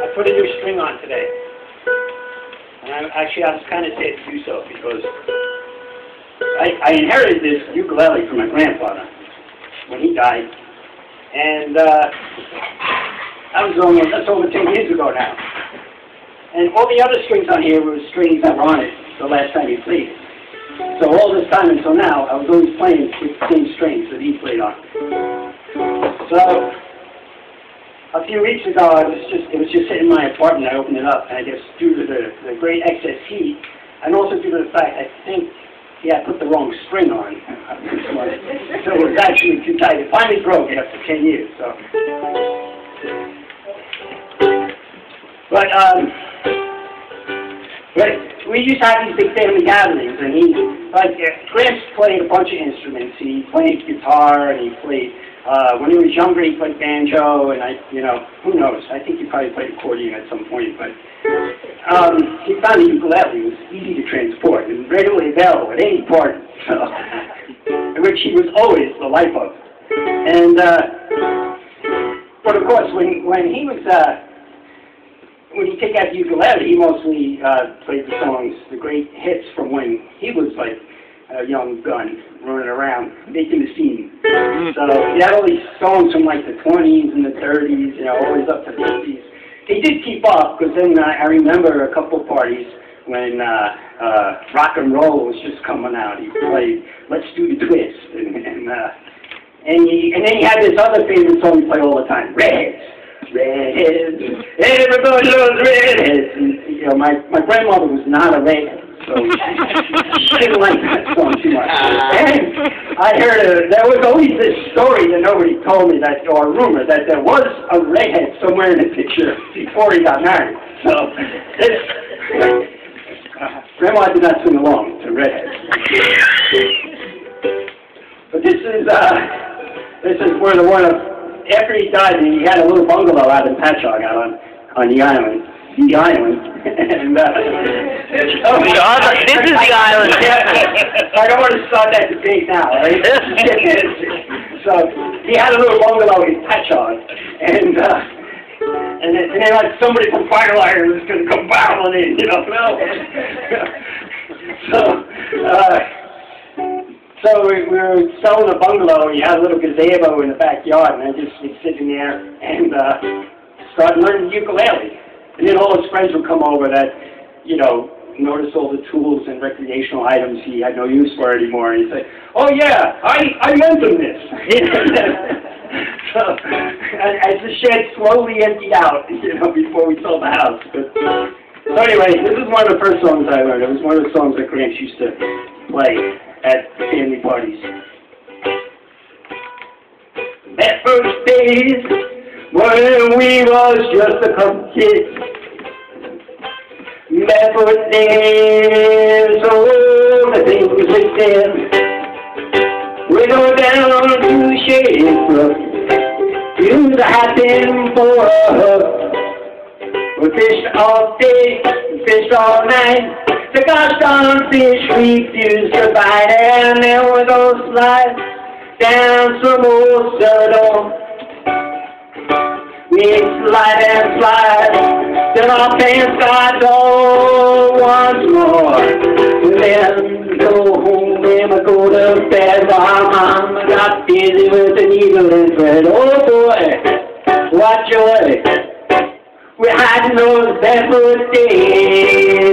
I put a new string on today. And I was kind of sad to do so because I inherited this ukulele from my grandfather when he died. And that's over 10 years ago now. And all the other strings on here were strings that were on it the last time he played. So all this time until now, I was always playing with the same strings that he played on. So a few weeks ago, it was just sitting in my apartment. I opened it up, and I guess due to the great excess heat, and also due to the fact I think I put the wrong string on. So it was actually too tight. It finally broke after 10 years. So, but we used to have these big family gatherings, and Gramps played a bunch of instruments. He played guitar, and he played. When he was younger, he played banjo, and who knows? I think he probably played accordion at some point, but he found the ukulele was easy to transport and readily available at any party, which he was always the life of. And, but of course, when he took out the ukulele, he mostly played the songs, the great hits from when he was like a young gun running around making the scene. So he had all these songs from like the 20s and the 30s, always up to the 50s. He did keep up, because then I remember a couple parties when rock and roll was just coming out. He played Let's Do the Twist, and then he had this other favorite song he played all the time, Redheads. Redheads, everybody loves redheads. And, my grandmother was not a redhead. So she didn't like that song too much. And I heard there was always this story that nobody told me, or a rumor, that there was a redhead somewhere in the picture before he got married. So Grandma did not sing along to redheads. But this is where after he died, he had a little bungalow out in Patchogue, out on the island. The island. And, this is the island. I don't want to start that debate now, right? So he had a little bungalow in Patchogue, and then like somebody from Firelighter was going to come barreling in, So we were selling a bungalow, and you had a little gazebo in the backyard, and I just was sitting there and started learning ukulele. And then all his friends would come over that, notice all the tools and recreational items he had no use for anymore. And he'd say, "Oh yeah, I lent him this." So as the shed slowly emptied out, before we sold the house. But, so anyway, this is one of the first songs I learned. It was one of the songs that Gramps used to play at family parties. That first days when we was just a couple kids, barefoot days, oh, the things we said. We go down to Shadebrook, use a hat in for a hug. We fished all day, fished all night. The gosh darn fish we used to bite, and then we go slide down some old Saddle. We slide and slide till our pants got old once more. Then go home and go to bed while Mama got busy with the needle and thread. Oh boy, what joy! We had those barefoot days.